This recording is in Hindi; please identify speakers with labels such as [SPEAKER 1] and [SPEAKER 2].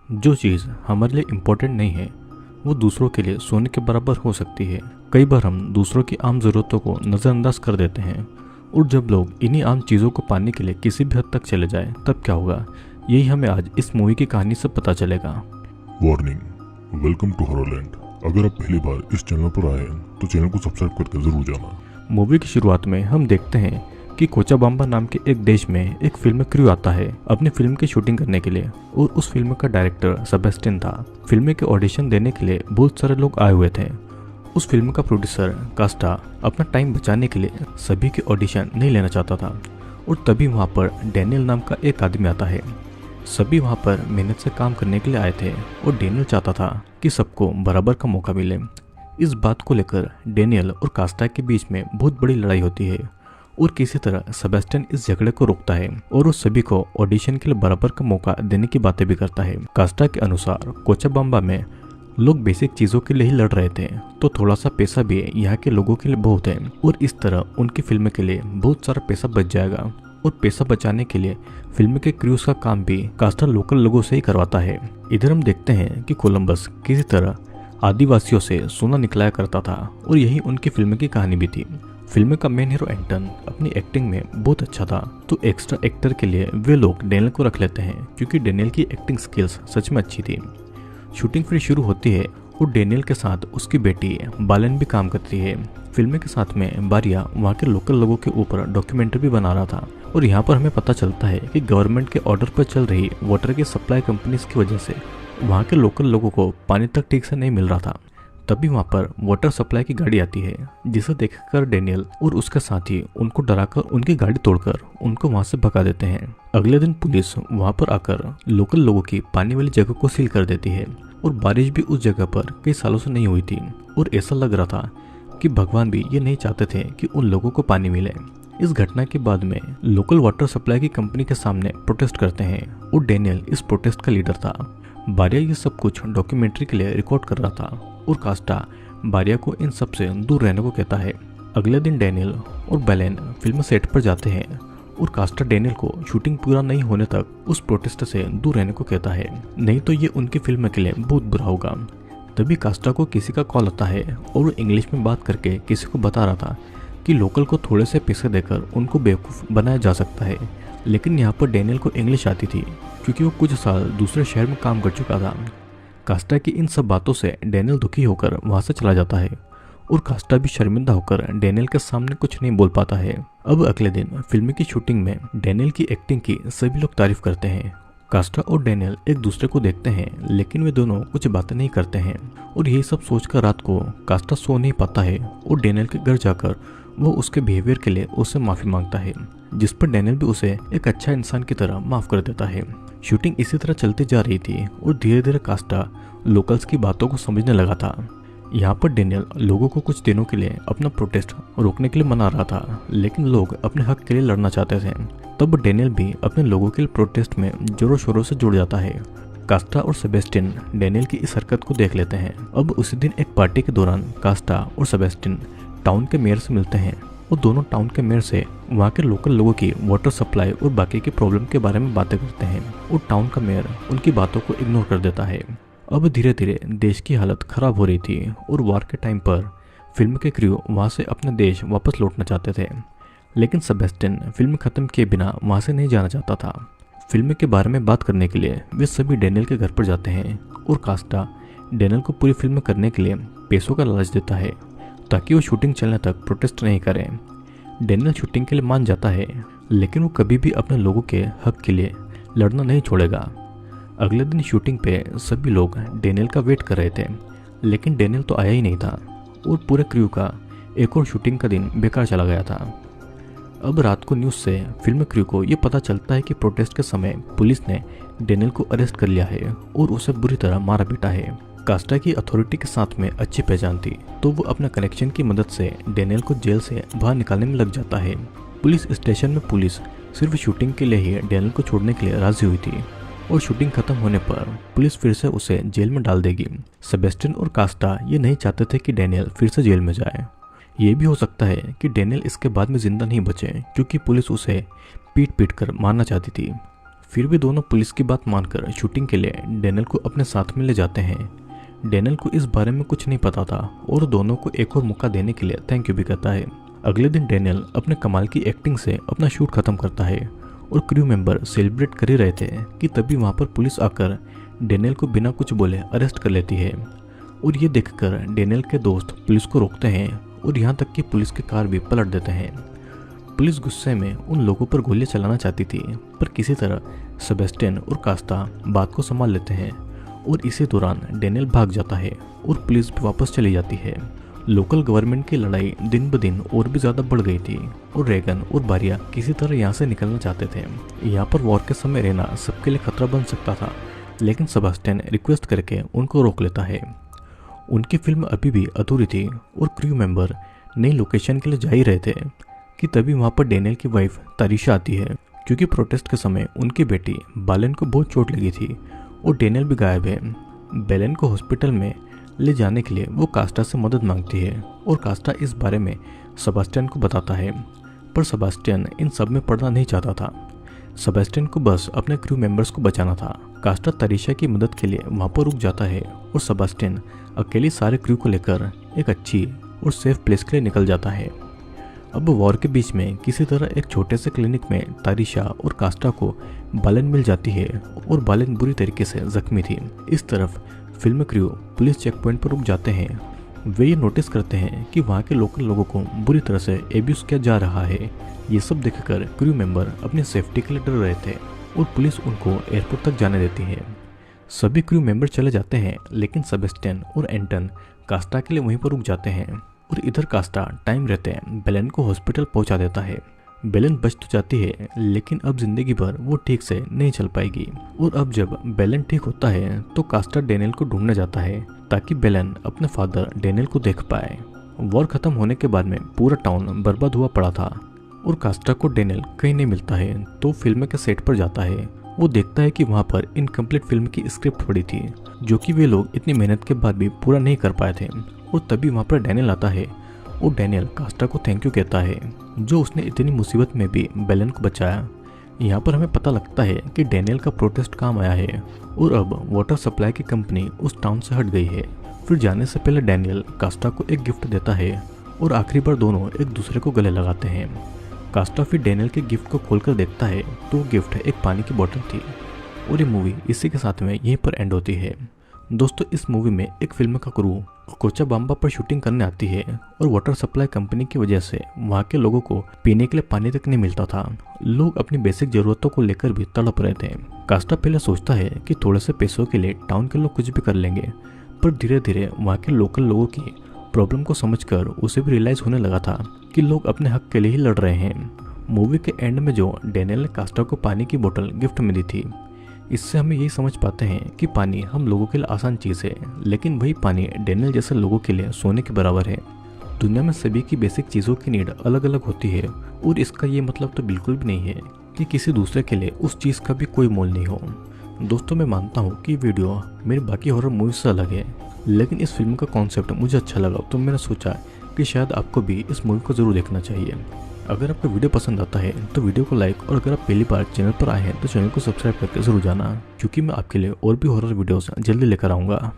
[SPEAKER 1] जो चीज़ हमारे लिए इम्पोर्टेंट नहीं है वो दूसरों के लिए सोने के बराबर हो सकती है। कई बार हम दूसरों की आम ज़रूरतों को नज़रअंदाज कर देते हैं और जब लोग इन्हीं आम चीज़ों को पाने के लिए किसी भी हद तक चले जाए तब क्या होगा, यही हमें आज इस मूवी की कहानी से पता चलेगा।
[SPEAKER 2] Warning, welcome to Horrorland. अगर आप पहली बार इस चैनल पर आए हैं तो चैनल को सब्सक्राइब करके जरूर जाना।
[SPEAKER 1] मूवी की शुरुआत में हम देखते हैं कि कोचाबाम्बा नाम के एक देश में एक फिल्म क्रू आता है अपनी फिल्म की शूटिंग करने के लिए और उस फिल्म का डायरेक्टर सेबेस्टियन था। फिल्म के ऑडिशन देने के लिए बहुत सारे लोग आए हुए थे। उस फिल्म का प्रोड्यूसर कास्टा अपना टाइम बचाने के लिए सभी के ऑडिशन नहीं लेना चाहता था और तभी वहाँ पर डैनियल नाम का एक आदमी आता है। सभी वहाँ पर मेहनत से काम करने के लिए आए थे और डैनियल चाहता था कि सबको बराबर का मौका मिले। इस बात को लेकर डैनियल और कास्टा के बीच में बहुत बड़ी लड़ाई होती है और किसी तरह सेबेस्टियन इस झगड़े को रोकता है और उस सभी को ऑडिशन के लिए बराबर का मौका देने की बातें भी करता है। कास्टा के अनुसार कोचाबाम्बा में लोग बेसिक चीजों के लिए ही लड़ रहे थे तो थोड़ा सा पैसा भी यहाँ के लोगों के लिए बहुत है और इस तरह उनकी फिल्म के लिए बहुत सारा पैसा बच जाएगा। और पैसा बचाने के लिए फिल्म के क्रूज का काम भी कास्टा लोकल लोगों से ही करवाता है। इधर हम देखते हैं कि कोलंबस किसी तरह आदिवासियों से सोना निकलाया करता था और यही उनकी फिल्म की कहानी भी थी। फिल्म का मेन हीरो एंटन अपनी एक्टिंग में बहुत अच्छा था तो एक्स्ट्रा एक्टर के लिए वे लोग डैनियल को रख लेते हैं क्योंकि डैनियल की एक्टिंग स्किल्स सच में अच्छी थी। शूटिंग फिर शुरू होती है और डैनियल के साथ उसकी बेटी बालन भी काम करती है। फिल्म के साथ में बारिया वहाँ के लोकल लोगों के ऊपर डॉक्यूमेंट्री भी बना रहा था और यहाँ पर हमें पता चलता है कि गवर्नमेंट के ऑर्डर पर चल रही वाटर की सप्लाई कंपनीज की वजह से वहाँ के लोकल लोगों को पानी तक ठीक से नहीं मिल रहा था। तभी वहाँ पर वाटर सप्लाई की गाड़ी आती है जिसे देखकर डैनियल और उसके साथी उनको डराकर उनकी गाड़ी तोड़कर उनको वहाँ से भगा देते हैं। अगले दिन पुलिस वहाँ पर आकर लोकल लोगों की पानी वाली जगह को सील कर देती है और बारिश भी उस जगह पर कई सालों से नहीं हुई थी और ऐसा लग रहा था कि भगवान भी ये नहीं चाहते थे कि उन लोगों को पानी मिले। इस घटना के बाद में लोकल वाटर सप्लाई की कंपनी के सामने प्रोटेस्ट करते हैं और डैनियल इस प्रोटेस्ट का लीडर था। बारिया ये सब कुछ डॉक्यूमेंट्री के लिए रिकॉर्ड कर रहा था और कास्टा बारिया को इन सब से दूर रहने को कहता है। अगले दिन डैनियल और बेलेन फिल्म सेट पर जाते हैं और कास्टा डैनियल को शूटिंग पूरा नहीं होने तक उस प्रोटेस्ट से दूर रहने को कहता है, नहीं तो ये उनकी फिल्म के लिए बहुत बुरा होगा। तभी कास्टा को किसी का कॉल आता है और वो इंग्लिश में बात करके किसी को बता रहा था कि लोकल को थोड़े से पैसे देकर उनको बेवकूफ़ बनाया जा सकता है। लेकिन यहाँ पर डैनियल को इंग्लिश आती थी क्योंकि वो कुछ साल दूसरे शहर में काम कर चुका था। कास्टा की इन सब बातों से डैनियल दुखी होकर वहाँ से चला जाता है और कास्टा भी शर्मिंदा होकर डैनियल के सामने कुछ नहीं बोल पाता है। अब अगले दिन फिल्म की शूटिंग में डैनियल की एक्टिंग की सभी लोग तारीफ करते हैं। कास्टा और डैनियल एक दूसरे को देखते हैं लेकिन वे दोनों कुछ बातें नहीं करते हैं और यही सब सोचकर रात को कास्टा सो नहीं पाता है और डैनियल के घर जाकर वो उसके बिहेवियर के लिए उससे माफ़ी मांगता है, जिस पर डैनियल भी उसे एक अच्छा इंसान की तरह माफ़ कर देता है। शूटिंग इसी तरह चलती जा रही थी और धीरे धीरे कास्टा लोकल्स की बातों को समझने लगा था। यहाँ पर डैनियल लोगों को कुछ दिनों के लिए अपना प्रोटेस्ट रोकने के लिए मना रहा था लेकिन लोग अपने हक के लिए लड़ना चाहते थे। तब डैनियल भी अपने लोगों के लिए प्रोटेस्ट में जोरों शोरों से जुड़ जाता है। कास्टा और सेबेस्टियन डैनियल की इस हरकत को देख लेते हैं। अब उसी दिन एक पार्टी के दौरान कास्टा और सेबेस्टियन टाउन के मेयर से मिलते हैं और दोनों टाउन के मेयर से वहाँ के लोकल लोगों की वाटर सप्लाई और बाकी की प्रॉब्लम के बारे में बातें करते हैं और टाउन का मेयर उनकी बातों को इग्नोर कर देता है। अब धीरे धीरे देश की हालत खराब हो रही थी और वार के टाइम पर फिल्म के क्रू वहाँ से अपने देश वापस लौटना चाहते थे लेकिन सेबेस्टियन फिल्म खत्म किए बिना वहाँ से नहीं जाना चाहता था। फिल्म के बारे में बात करने के लिए वे सभी डैनियल के घर पर जाते हैं और कास्टा डैनियल को पूरी फिल्म करने के लिए पैसों का लालच देता है ताकि वो शूटिंग चलने तक प्रोटेस्ट नहीं करें। डैनियल शूटिंग के लिए मान जाता है लेकिन वो कभी भी अपने लोगों के हक के लिए लड़ना नहीं छोड़ेगा। अगले दिन शूटिंग पे सभी लोग डैनियल का वेट कर रहे थे लेकिन डैनियल तो आया ही नहीं था और पूरे क्रू का एक और शूटिंग का दिन बेकार चला गया था। अब रात को न्यूज़ से फिल्म क्रू को ये पता चलता है कि प्रोटेस्ट के समय पुलिस ने डैनियल को अरेस्ट कर लिया है और उसे बुरी तरह मारा पीटा है। कास्टा की अथॉरिटी के साथ में अच्छी पहचान थी तो वो अपना कनेक्शन की मदद से डैनियल को जेल से बाहर निकालने में लग जाता है। पुलिस स्टेशन में पुलिस सिर्फ शूटिंग के लिए ही डैनियल को छोड़ने के लिए राजी हुई थी और शूटिंग खत्म होने पर पुलिस फिर से उसे जेल में डाल देगी। सेबेस्टियन और कास्टा ये नहीं चाहते थे कि डैनियल फिर से जेल में जाए। ये भी हो सकता है कि डैनियल इसके बाद में जिंदा नहीं बचे क्योंकि पुलिस उसे पीट कर मारना चाहती थी। फिर भी दोनों पुलिस की बात मानकर शूटिंग के लिए डैनियल को अपने साथ में ले जाते हैं। डैनियल को इस बारे में कुछ नहीं पता था और दोनों को एक और मौका देने के लिए थैंक यू भी कहता है। अगले दिन डैनियल अपने कमाल की एक्टिंग से अपना शूट खत्म करता है और क्रू मेंबर सेलिब्रेट कर ही रहे थे कि तभी वहाँ पर पुलिस आकर डैनियल को बिना कुछ बोले अरेस्ट कर लेती है। और ये देखकर डैनियल के दोस्त पुलिस को रोकते हैं और यहाँ तक कि पुलिस की कार भी पलट देते हैं। पुलिस गुस्से में उन लोगों पर गोलियां चलाना चाहती थी, पर किसी तरह सेबेस्टियन और कास्ता बात को संभाल लेते हैं और इसी दौरान डैनियल भाग जाता है और पुलिस भी वापस चली जाती है। लोकल गवर्नमेंट की लड़ाई दिन ब दिन और भी ज़्यादा बढ़ गई थी और रेगन और बारिया किसी तरह यहाँ से निकलना चाहते थे। यहाँ पर वॉर के समय रहना सबके लिए खतरा बन सकता था, लेकिन सेबेस्टियन रिक्वेस्ट करके उनको रोक लेता है। उनकी फिल्म अभी भी अधूरी थी और क्रू मेंबर नई लोकेशन के लिए जा ही रहे थे कि तभी वहाँ पर डैनियल की वाइफ तारिशा आती है, क्योंकि प्रोटेस्ट के समय उनकी बेटी बालेन को बहुत चोट लगी थी और डैनियल भी गायब है। बेलेन को हॉस्पिटल में ले जाने के लिए वो कास्टा से मदद मांगती है और कास्टा इस बारे में सेबेस्टियन को बताता है, पर सेबेस्टियन इन सब में पड़ना नहीं चाहता था। सेबेस्टियन को बस अपने क्रू मेंबर्स को बचाना था। कास्टा तारिशा की मदद के लिए वहाँ पर रुक जाता है और सेबेस्टियन अकेली सारे क्रू को लेकर एक अच्छी और सेफ प्लेस के लिए निकल जाता है। अब वॉर के बीच में किसी तरह एक छोटे से क्लिनिक में तारिशा और कास्टा को बालेन मिल जाती है और बालेन बुरी तरीके से जख्मी थी। इस तरफ film crew police check point पर रुक जाते हैं। वे ये नोटिस करते हैं कि वहाँ के लोकल लोगों को बुरी तरह से एब्यूज किया जा रहा है। ये सब देखकर क्रू मेंबर अपनी सेफ्टी के लिए डर रहे थे और पुलिस उनको एयरपोर्ट तक जाने देती है। सभी क्रू मेंबर चले जाते हैं, लेकिन सेबेस्टियन और एंटन कास्टा के लिए वहीं पर रुक जाते हैं और इधर कास्टा टाइम रहते बेलेन को हॉस्पिटल पहुंचा देता है। बेलेन बच तो जाती है, लेकिन अब जिंदगी भर वो ठीक से नहीं चल पाएगी। और अब जब बेलेन ठीक होता है तो कास्टा डैनियल को ढूंढने जाता है ताकि बेलेन अपने फादर डैनियल को देख पाए। वॉर खत्म होने के बाद में पूरा टाउन बर्बाद हुआ पड़ा था और कास्टा को डैनियल कहीं नहीं मिलता है, तो फिल्म के सेट पर जाता है। वो देखता है कि वहाँ पर इनकम्प्लीट फिल्म की स्क्रिप्ट पड़ी थी, जो कि वे लोग इतनी मेहनत के बाद भी पूरा नहीं कर पाए थे। और तभी वहाँ पर डैनियल आता है और डैनियल कास्टा को थैंक यू कहता है, जो उसने इतनी मुसीबत में भी बेलेन को बचाया। यहाँ पर हमें पता लगता है कि डैनियल का प्रोटेस्ट काम आया है और अब वाटर सप्लाई की कंपनी उस टाउन से हट गई है। फिर जाने से पहले डैनियल कास्टा को एक गिफ्ट देता है और आखिरी बार दोनों एक दूसरे को गले लगाते हैं। कास्टा फिर डैनियल के गिफ्ट को खोलकर देखता है तो गिफ्ट एक पानी की बोतल थी। और ये मूवी इसी के साथ में यहीं पर एंड होती है। दोस्तों, इस मूवी में एक फिल्म का क्रू कोचाबाम्बा पर शूटिंग करने आती है और वाटर सप्लाई कंपनी की वजह से वहाँ के लोगों को पीने के लिए पानी तक नहीं मिलता था। लोग अपनी बेसिक जरूरतों को लेकर भी तड़प रहे थे। कास्टा पहले सोचता है कि थोड़े से पैसों के लिए टाउन के लोग कुछ भी कर लेंगे, पर धीरे धीरे वहाँ के लोकल लोगों की प्रॉब्लम को समझकर उसे भी रियलाइज होने लगा था कि लोग अपने हक के लिए ही लड़ रहे हैं। मूवी के एंड में जो डैनियल ने कास्टा को पानी की बोतल गिफ्ट में दी थी, इससे हमें यही समझ पाते हैं कि पानी हम लोगों के लिए आसान चीज़ है, लेकिन वही पानी डैनियल जैसे लोगों के लिए सोने के बराबर है। दुनिया में सभी की बेसिक चीज़ों की नीड अलग अलग होती है और इसका ये मतलब तो बिल्कुल भी नहीं है कि किसी दूसरे के लिए उस चीज़ का भी कोई मोल नहीं हो। दोस्तों, मैं मानता हूँ कि वीडियो मेरी बाकी हॉरर मूवी से अलग है, लेकिन इस फिल्म का कॉन्सेप्ट मुझे अच्छा लगा, तो मैंने सोचा कि शायद आपको भी इस मूवी को ज़रूर देखना चाहिए। अगर आपको वीडियो पसंद आता है तो वीडियो को लाइक, और अगर आप पहली बार चैनल पर आए हैं तो चैनल को सब्सक्राइब करके ज़रूर जाना, क्योंकि मैं आपके लिए और भी हॉरर वीडियोस जल्दी लेकर आऊँगा।